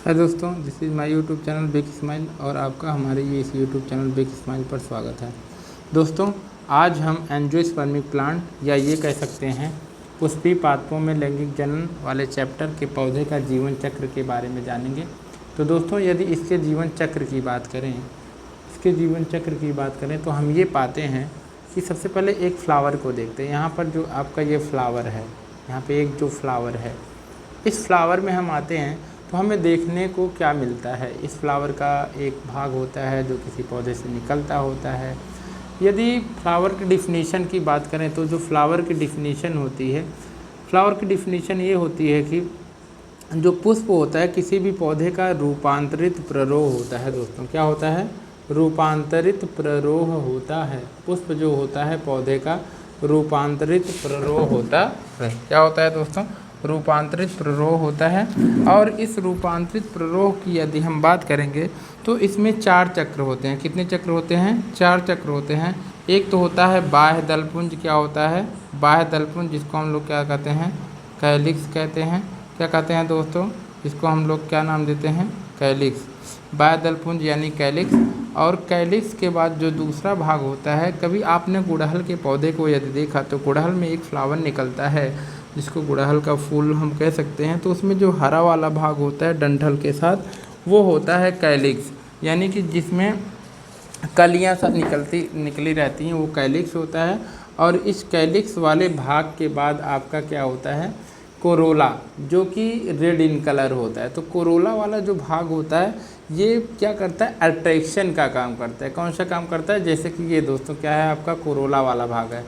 है दोस्तों, this is my YouTube channel big smile और आपका हमारे ये इस यूट्यूब चैनल बिग स्माइल पर स्वागत है। दोस्तों, आज हम एंजियोस्पर्मिक प्लांट या ये कह सकते हैं पुष्पीय पादपों में लैंगिक जनन वाले चैप्टर के पौधे का जीवन चक्र के बारे में जानेंगे। तो दोस्तों, यदि इसके जीवन चक्र की बात करें तो हम ये पाते हैं कि सबसे पहले एक फ्लावर को देखते हैं। यहाँ पर जो आपका ये फ्लावर है, यहाँ पे एक जो फ्लावर है, इस फ्लावर में हम आते हैं तो हमें देखने को क्या मिलता है। इस फ्लावर का एक भाग होता है जो किसी पौधे से निकलता होता है। यदि फ्लावर की डिफिनीशन की बात करें तो जो फ्लावर की डिफिनीशन होती है, फ्लावर की डिफिनीशन ये होती है कि जो पुष्प होता है किसी भी पौधे का रूपांतरित प्ररोह होता है। दोस्तों, क्या होता है? रूपांतरित प्ररोह होता है। पुष्प जो होता है पौधे का रूपांतरित प्ररोह होता है। क्या होता है दोस्तों? रूपांतरित प्ररोह होता है। और इस रूपांतरित प्ररोह की यदि हम बात करेंगे तो इसमें 4 चक्र होते हैं। कितने चक्र होते हैं? 4 चक्र होते हैं। एक तो होता है बाह्य दलपुंज। क्या होता है? बाह्य दलपुंज, जिसको हम लोग क्या कहते हैं? कैलिक्स कहते हैं। क्या कहते हैं दोस्तों? इसको हम लोग क्या नाम देते हैं? कैलिक्स। बाह्य दलपुंज यानी कैलिक्स। और कैलिक्स के बाद जो दूसरा भाग होता है, कभी आपने गुड़हल के पौधे को यदि देखा तो गुड़हल में एक फ्लावर निकलता है जिसको गुड़हल का फूल हम कह सकते हैं। तो उसमें जो हरा वाला भाग होता है डंठल के साथ, वो होता है कैलिक्स, यानी कि जिसमें कलियां सा निकली रहती हैं, वो कैलिक्स होता है। और इस कैलिक्स वाले भाग के बाद आपका क्या होता है? कोरोला, जो कि रेड इन कलर होता है। तो कोरोला वाला जो भाग होता है ये क्या करता है? अट्रैक्शन का काम करता है। कौन सा काम करता है? जैसे कि ये दोस्तों क्या है? आपका कोरोला वाला भाग है।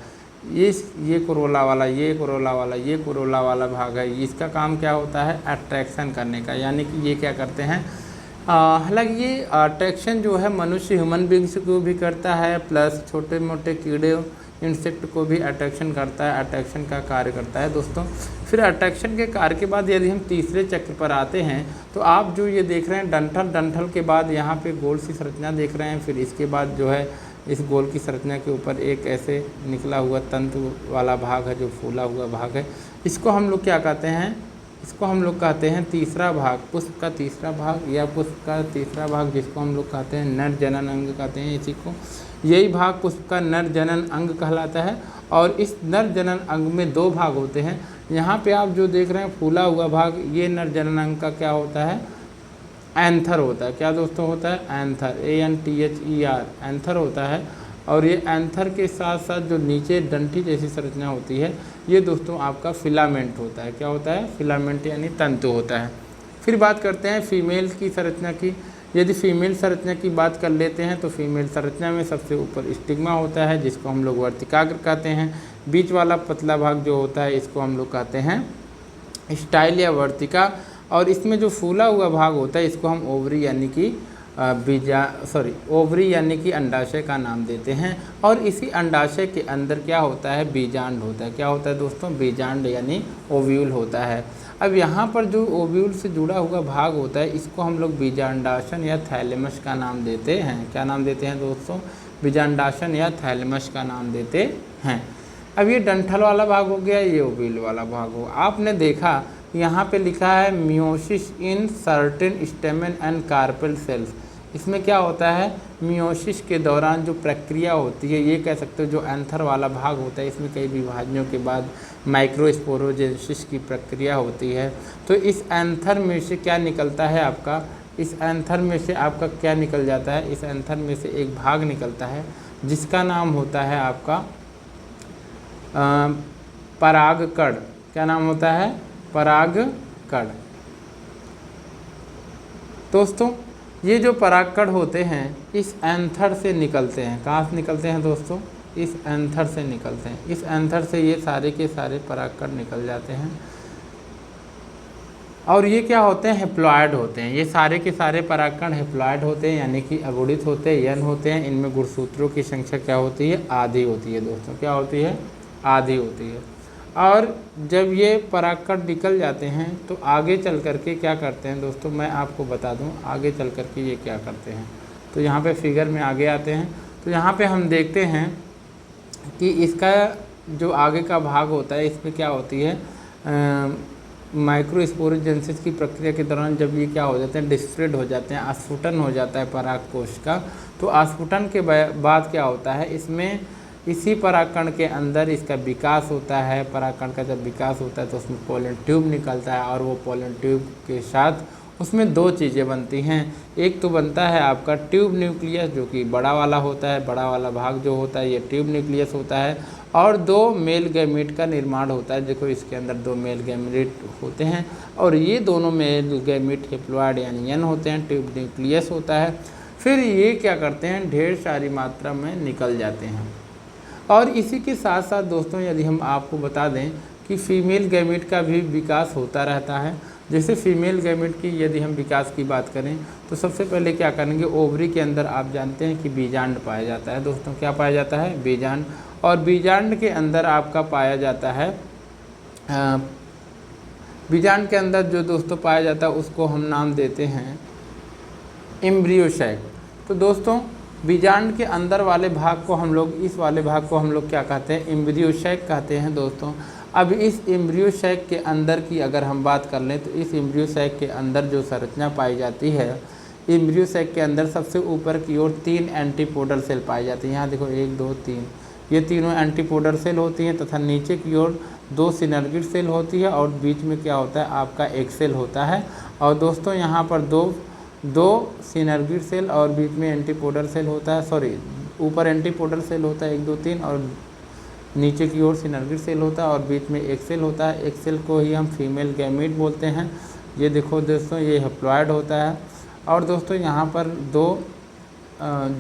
ये कोरोला वाला, ये कोरोला वाला, ये कोरोला वाला भाग है। इसका काम क्या होता है? अट्रैक्शन करने का। यानी कि ये क्या करते हैं? हालांकि ये अट्रैक्शन जो है मनुष्य ह्यूमन बींग्स को भी करता है, प्लस छोटे मोटे कीड़े इंसेक्ट को भी अट्रैक्शन करता है, अट्रैक्शन का कार्य करता है दोस्तों। फिर अट्रैक्शन के कार्य के बाद यदि हम तीसरे चक्र पर आते हैं तो आप जो ये देख रहे हैं डंठल के बाद यहाँ पे गोल सी संरचना देख रहे हैं। फिर इसके बाद जो है इस गोल की संरचना के ऊपर एक ऐसे निकला हुआ तंतु वाला भाग है जो फूला हुआ भाग है। इसको हम लोग क्या कहते हैं? इसको हम लोग कहते हैं तीसरा भाग, पुष्प का तीसरा भाग या पुष्प का तीसरा भाग, जिसको हम लोग कहते हैं नर जनन अंग कहते हैं इसी को। यही भाग पुष्प का नर जनन अंग कहलाता है। और इस नर जनन अंग में 2 भाग होते हैं। यहाँ पे आप जो देख रहे हैं फूला हुआ भाग, ये नर जनन अंग का क्या होता है? एंथर होता है। क्या दोस्तों होता है? एंथर, ANTHER, एंथर होता है। और ये एंथर के साथ साथ जो नीचे डंठी जैसी संरचना होती है, ये दोस्तों आपका फिलामेंट होता है। क्या होता है? फिलामेंट यानी तंतु होता है। फिर बात करते हैं फीमेल की संरचना की। यदि फीमेल संरचना की बात कर लेते हैं तो फीमेल संरचना में सबसे ऊपर स्टिग्मा होता है, जिसको हम लोग वर्तिकाग्र कहते हैं। बीच वाला पतला भाग जो होता है इसको हम लोग कहते हैं स्टाइल या वर्तिका। और इसमें जो फूला हुआ भाग होता है इसको हम ओवरी यानी कि ओवरी यानी कि अंडाशय का नाम देते हैं। और इसी अंडाशय के अंदर क्या होता है? बीजांड होता है। क्या होता है दोस्तों? बीजांड यानी ओव्यूल होता है। अब यहाँ पर जो ओव्यूल से जुड़ा हुआ भाग होता है इसको हम लोग बीजांडाशन या थैलेमस का नाम देते हैं। क्या नाम देते हैं दोस्तों? बीजांडाशन या थैलेमस का नाम देते हैं। अब ये डंठल वाला भाग हो गया, ये ओव्यूल वाला भाग हो। आपने देखा यहाँ पे लिखा है meiosis in certain stamen and carpel cells. इसमें क्या होता है? मियोसिस के दौरान जो प्रक्रिया होती है, ये कह सकते हो जो एंथर वाला भाग होता है, इसमें कई विभाजनों के बाद माइक्रोस्पोरोजेनेसिस की प्रक्रिया होती है। तो इस एंथर में से क्या निकलता है आपका? इस एंथर में से आपका क्या निकल जाता है? इस एंथर में से एक भाग निकलता है जिसका नाम होता है आपका परागकण। क्या नाम होता है? परागकण। दोस्तों, ये जो परागकण होते हैं इस एंथर से निकलते हैं। कहाँ से निकलते हैं दोस्तों? इस एंथर से निकलते हैं। इस एंथर से ये सारे के सारे परागकण निकल जाते हैं। और ये क्या होते हैं? हैप्लॉयड होते हैं। ये सारे के सारे परागकण हैप्लॉयड होते हैं, यानी कि अगुणित होते हैं, यन होते हैं। इनमें गुणसूत्रों की संख्या क्या होती है? आधी होती है दोस्तों। क्या होती है? आधी होती है। और जब ये परागकण निकल जाते हैं तो आगे चल करके क्या करते हैं दोस्तों? मैं आपको बता दूं आगे चल करके ये क्या करते हैं। तो यहाँ पे फिगर में आगे आते हैं तो यहाँ पे हम देखते हैं कि इसका जो आगे का भाग होता है इसमें क्या होती है? माइक्रोस्पोरोजेनेसिस की प्रक्रिया के दौरान जब ये क्या हो जाते हैं, डिस्प्लेड हो जाते हैं, अस्फुटन हो जाता है परागकोश का, तो अस्फुटन के बाद क्या होता है, इसमें इसी परागकण के अंदर इसका विकास होता है। परागकण का जब विकास होता है तो उसमें पोलन ट्यूब निकलता है, और वो पोलन ट्यूब के साथ उसमें दो चीज़ें बनती हैं। एक तो बनता है आपका ट्यूब न्यूक्लियस, जो कि बड़ा वाला होता है, बड़ा वाला भाग जो होता है ये ट्यूब न्यूक्लियस होता है, और दो मेल गैमीट का निर्माण होता है। देखो इसके अंदर दो मेल गैमीट होते हैं, और ये दोनों मेल गैमीट हेप्लॉइड यानी एन होते हैं, ट्यूब न्यूक्लियस होता है। फिर ये क्या करते हैं, ढेर सारी मात्रा में निकल जाते हैं। और इसी के साथ साथ दोस्तों यदि हम आपको बता दें कि फीमेल गैमीट का भी विकास होता रहता है। जैसे फीमेल गैमीट की यदि हम विकास की बात करें तो सबसे पहले क्या करेंगे, ओवरी के अंदर आप जानते हैं कि बीजांड पाया जाता है। दोस्तों क्या पाया जाता है, बीजांड। और बीजांड के अंदर आपका पाया जाता है, बीजांड के अंदर जो दोस्तों पाया जाता है उसको हम नाम देते हैं एम्ब्रियो सैक। तो दोस्तों बीजांड के अंदर वाले भाग को हम लोग, इस वाले भाग को हम लोग क्या कहते हैं, एम्ब्रियो सैक कहते हैं दोस्तों। अब इस एम्ब्रियो सैक के अंदर की अगर हम बात कर लें तो इस एम्ब्रियो सैक के अंदर जो संरचना पाई जाती है, एम्ब्रियो सैक के अंदर सबसे ऊपर की ओर 3 एंटीपोडल सेल पाई जाती हैं। यहाँ देखो 1 2 3, ये तीनों एंटीपोडल सेल होती हैं, तथा नीचे की ओर 2 सिनर्गिड सेल होती है, और बीच में क्या होता है आपका एक सेल होता है। और दोस्तों यहाँ पर दो सिनर्गिड सेल और बीच में एंटीपोडल सेल होता है, सॉरी ऊपर एंटीपोडल सेल होता है 1 2 3, और नीचे की ओर सिनर्गिड सेल होता है, और बीच में एक सेल होता है। एक सेल को ही हम फीमेल गैमीट बोलते हैं। ये देखो दोस्तों ये हेप्लॉइड होता है। और दोस्तों यहाँ पर दो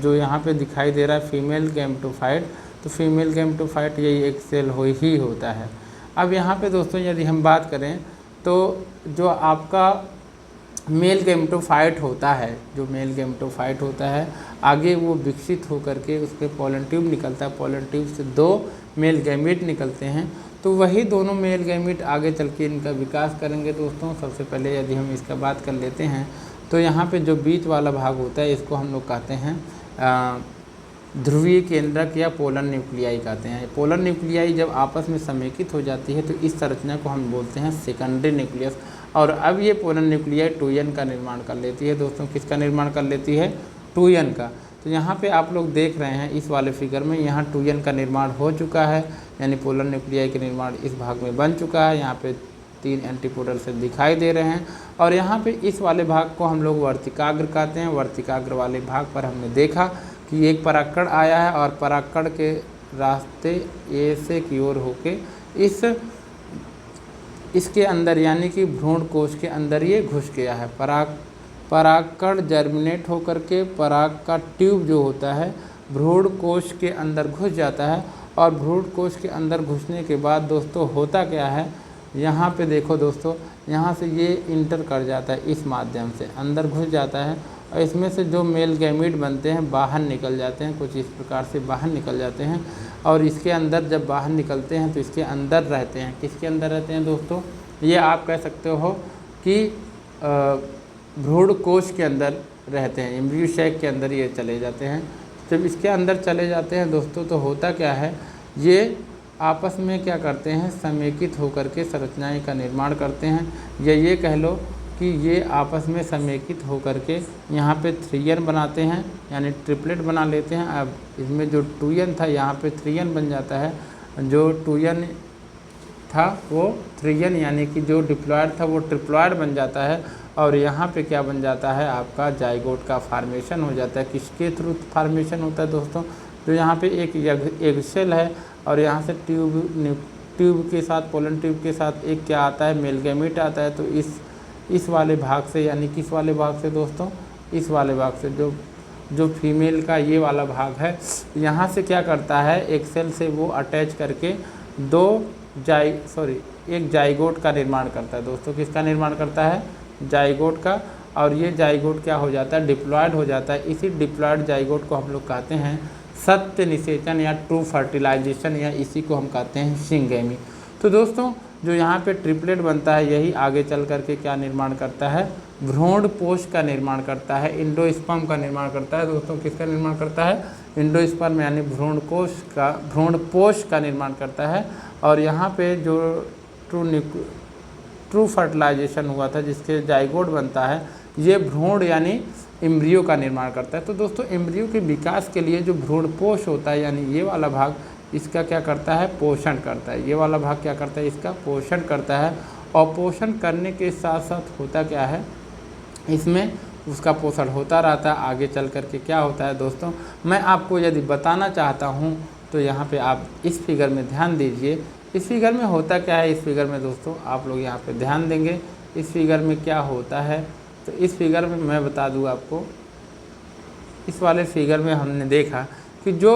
जो यहाँ पे दिखाई दे रहा है फीमेल गैमेटोफाइट, तो फीमेल गैमेटोफाइट यही एक सेल ही होता है। अब यहाँ पे दोस्तों यदि हम बात करें तो जो आपका मेल गैमेटोफाइट होता है, जो मेल गैमेटोफाइट होता है आगे वो विकसित होकर के उसके पोलन ट्यूब निकलता है, पोलन ट्यूब से 2 मेल गैमीट निकलते हैं। तो वही दोनों मेल गैमीट आगे चल के इनका विकास करेंगे दोस्तों। सबसे पहले यदि हम इसका बात कर लेते हैं तो यहाँ पे जो बीच वाला भाग होता है इसको हम लोग कहते हैं ध्रुवीय केंद्रक या पोलन न्यूक्लियाई कहते हैं। पोलन न्यूक्लियाई जब आपस में समेकित हो जाती है तो इस संरचना को हम बोलते हैं सेकेंडरी न्यूक्लियस। और अब ये पोलन न्यूक्लियाई 2n का निर्माण कर लेती है दोस्तों। किसका निर्माण कर लेती है, 2n का। तो यहाँ पे आप लोग देख रहे हैं इस वाले फिगर में, यहाँ 2n का निर्माण हो चुका है, यानी पोलन न्यूक्लियाई का निर्माण इस भाग में बन चुका है। यहाँ पे 3 एंटीपोडल से दिखाई दे रहे हैं, और यहाँ पे इस वाले भाग को हम लोग वर्तिकाग्र कहते हैं। वर्तिकाग्र वाले भाग पर हमने देखा कि एक परागकण आया है, और परागकण के रास्ते ए से की ओर होके इसके अंदर यानी कि भ्रूण कोश के अंदर ये घुस गया है। परागकण जर्मिनेट होकर के पराग का ट्यूब जो होता है भ्रूण कोश के अंदर घुस जाता है, और भ्रूण कोश के अंदर घुसने के बाद दोस्तों होता क्या है, यहाँ पे देखो दोस्तों, यहाँ से ये इंटर कर जाता है, इस माध्यम से अंदर घुस जाता है, और इसमें से जो मेल गैमीट बनते हैं बाहर निकल जाते हैं, कुछ इस प्रकार से बाहर निकल जाते हैं। और इसके अंदर जब बाहर निकलते हैं तो इसके अंदर रहते हैं। किसके अंदर रहते हैं दोस्तों, ये आप कह सकते हो कि भ्रूण कोश के अंदर रहते हैं, एम्ब्रियो सैक के अंदर ये चले जाते हैं। जब इसके अंदर चले जाते हैं दोस्तों तो होता क्या है, ये आपस में क्या करते हैं, समेकित होकर के संरचनाएं का निर्माण करते हैं, या ये कह लो कि ये आपस में समेकित होकर के यहाँ पे 3n बनाते हैं, यानी ट्रिपलेट बना लेते हैं। अब इसमें जो 2n था यहाँ पे 3n बन जाता है, जो 2n था वो 3n, यानी कि जो डिप्लॉयड था वो ट्रिप्लॉयड बन जाता है। और यहाँ पे क्या बन जाता है, आपका जाइगोट का फार्मेशन हो जाता है। किसके थ्रू फार्मेशन होता है दोस्तों, जो यहाँ पे एक एग सेल है, और यहाँ से ट्यूब के साथ, पोलन ट्यूब के साथ एक क्या आता है, मेल गैमीट आता है। तो इस वाले भाग से, यानी किस वाले भाग से दोस्तों, इस वाले भाग से जो फीमेल का ये वाला भाग है, यहाँ से क्या करता है, एक सेल से वो अटैच करके एक जाइगोट का निर्माण करता है दोस्तों। किसका निर्माण करता है, जाइगोट का। और ये जाइगोट क्या हो जाता है, डिप्लॉयड हो जाता है। इसी डिप्लॉयड जाइगोट को हम लोग कहते हैं सत्य निषेचन या ट्रू फर्टिलाइजेशन, या इसी को हम कहते हैं सिंगेमी। तो दोस्तों जो यहाँ पे ट्रिपलेट बनता है यही आगे चल करके क्या निर्माण करता है, भ्रूण पोष का निर्माण करता है, इंडोस्पर्म का निर्माण करता है दोस्तों। किसका निर्माण करता है, इंडोस्पर्म, यानी भ्रूण पोष का निर्माण करता है। और यहाँ पे जो ट्रू फर्टिलाइजेशन हुआ था, जिसके जाइगोट बनता है, ये भ्रूण यानी एम्ब्रियो का निर्माण करता है। तो दोस्तों एम्ब्रियो के विकास के लिए जो भ्रूणपोष होता है यानी ये वाला भाग, इसका क्या करता है, पोषण करता है। ये वाला भाग क्या करता है, इसका पोषण करता है। और पोषण करने के साथ साथ होता क्या है, इसमें उसका पोषण होता रहता है। आगे चल कर के क्या होता है दोस्तों, मैं आपको यदि बताना चाहता हूँ तो यहाँ पे आप इस फिगर में ध्यान दीजिए। इस फिगर में होता क्या है, इस फिगर में दोस्तों आप लोग यहाँ पे ध्यान देंगे, इस फिगर में क्या होता है। तो इस फिगर में मैं बता दूँ आपको, इस वाले फिगर में हमने देखा कि जो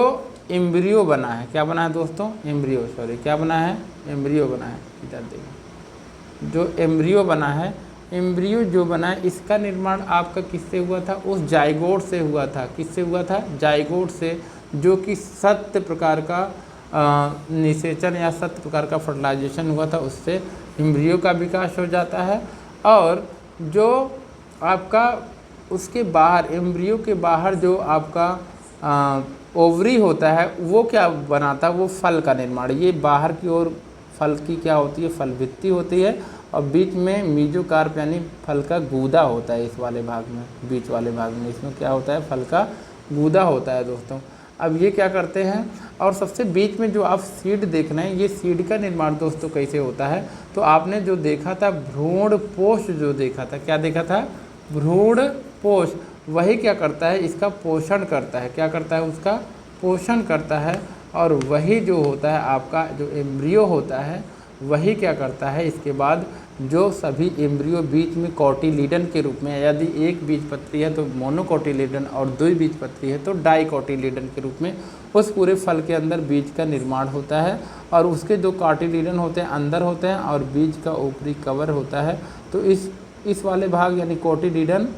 एम्ब्रियो बना है, क्या बना है दोस्तों, एम्ब्रियो, सॉरी क्या बना है, एम्ब्रियो बना है। इधर देखिए, जो एम्ब्रियो बना है, एम्ब्रियो जो बना है, इसका निर्माण आपका किससे हुआ था, उस जाइगोट से हुआ था। किससे हुआ था, जाइगोट से, जो कि 7 प्रकार का निषेचन या 7 प्रकार का फर्टिलाइजेशन हुआ था, उससे एम्ब्रियो का विकास हो जाता है। और जो आपका उसके बाहर, एम्ब्रियो के बाहर जो आपका ओवरी होता है, वो क्या बनाता है, वो फल का निर्माण। ये बाहर की ओर फल की क्या होती है, फल भित्ति होती है, और बीच में मीजोकार्प यानी फल का गूदा होता है। इस वाले भाग में, बीच वाले भाग में, इसमें क्या होता है, फल का गूदा होता है दोस्तों। अब ये क्या करते हैं, और सबसे बीच में जो आप सीड देख रहे हैं, ये सीड का निर्माण दोस्तों कैसे होता है, तो आपने जो देखा था भ्रूणपोष, जो देखा था, क्या देखा था, भ्रूणपोष, वही क्या करता है, इसका पोषण करता है। क्या करता है, उसका पोषण करता है। और वही जो होता है आपका जो एम्ब्रियो होता है, वही क्या करता है, इसके बाद जो सभी एम्ब्रियो बीच में कोटिलीडन के रूप में, यदि एक बीजपत्री है तो मोनोकोटिलीडन, और 2 बीजपत्री है तो डाइकोटिलीडन के रूप में उस पूरे फल के अंदर बीज का निर्माण होता है। और उसके जो कोटिलीडन होते हैं अंदर होते हैं, और बीज का ऊपरी कवर होता है। तो इस वाले भाग यानी कोटिलीडन,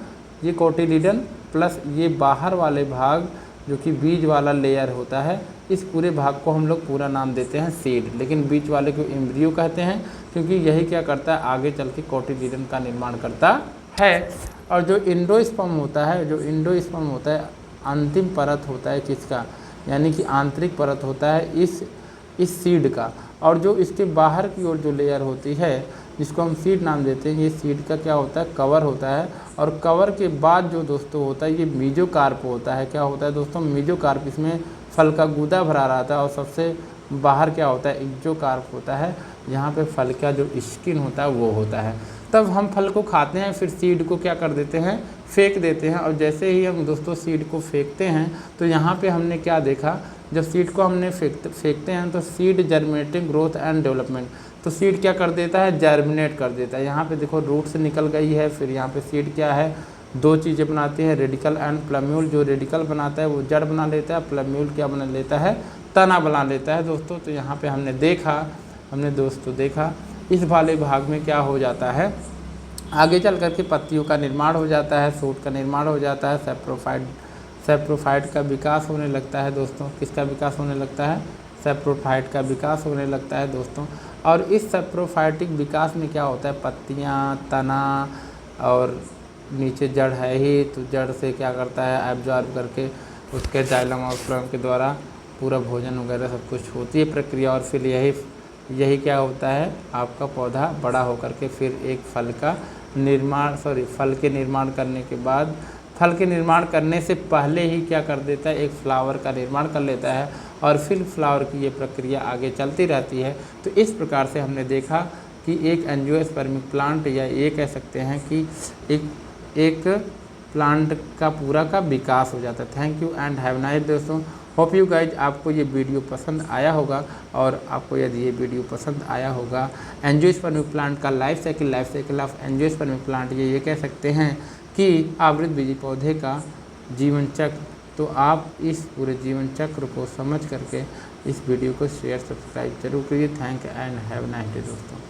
ये कोटिलीडन प्लस ये बाहर वाले भाग जो कि बीज वाला लेयर होता है, इस पूरे भाग को हम लोग पूरा नाम देते हैं सीड, लेकिन बीच वाले को एम्ब्रियो कहते हैं, क्योंकि यही क्या करता है, आगे चल के कोटिलीडन का निर्माण करता है। और जो एंडोस्पर्म होता है, जो एंडोस्पर्म होता है, अंतिम परत होता है किसका, यानी कि आंतरिक परत होता है इस सीड का। और जो इसके बाहर की ओर जो लेयर होती है, जिसको हम सीड नाम देते हैं, ये सीड का क्या होता है, कवर होता है। और कवर के बाद जो दोस्तों होता है, ये मीजोकार्प होता है। क्या होता है दोस्तों, मीजोकार्प, इसमें फल का गूदा भरा रहता है। और सबसे बाहर क्या होता है, एक्जोकार्प होता है, यहाँ पे फल का जो स्किन होता है वो होता है। तब हम फल को खाते हैं, फिर सीड को क्या कर देते हैं, फेंक देते हैं। और जैसे ही हम दोस्तों सीड को फेंकते हैं, तो यहाँ पे हमने क्या देखा, जब सीड को हमने फेंकते हैं तो seed germinating growth and development, तो सीड क्या कर देता है, जर्मिनेट कर देता है। यहाँ पे देखो रूट से निकल गई है, फिर यहाँ पे सीड क्या है, 2 चीज़ें बनाती है, रेडिकल एंड प्लम्यूल। जो रेडिकल बनाता है वो जड़ बना लेता है, प्लम्यूल क्या बना लेता है, तना बना लेता है दोस्तों। तो यहाँ पे हमने दोस्तों देखा इस वाले भाग में क्या हो जाता है, आगे चल करके पत्तियों का निर्माण हो जाता है, सूट का निर्माण हो जाता है, सेप्रोफाइट का विकास होने लगता है दोस्तों। किसका विकास होने लगता है, सेप्रोफाइट का विकास होने लगता है दोस्तों। और इस सेप्रोफाइटिक विकास में क्या होता है, पत्तियाँ, तना, और नीचे जड़ है ही, तो जड़ से क्या करता है, एब्जॉर्ब करके उसके जाइलम और फ्लोएम के द्वारा पूरा भोजन वगैरह सब कुछ होती है प्रक्रिया। और फिर यही क्या होता है, आपका पौधा बड़ा होकर के फिर एक फल के निर्माण करने के बाद, फल के निर्माण करने से पहले ही क्या कर देता है, एक फ्लावर का निर्माण कर लेता है। और फिर फ्लावर की ये प्रक्रिया आगे चलती रहती है। तो इस प्रकार से हमने देखा कि एक एंजियोस्पर्मिक प्लांट, या ये कह सकते हैं कि एक प्लांट का पूरा का विकास हो जाता है। Thank you and have nice दोस्तों। होप यू गाइज आपको ये वीडियो पसंद आया होगा। और आपको यदि ये वीडियो पसंद आया होगा, एंजियोस्पर्मिक प्लांट का life cycle of angiospermic plant, ये कह सकते हैं कि आवृतबीजी पौधे का जीवन चक्र, तो आप इस पूरे जीवन चक्र को समझ करके इस वीडियो को शेयर सब्सक्राइब जरूर करिए। Thank and have nice day दोस्तों।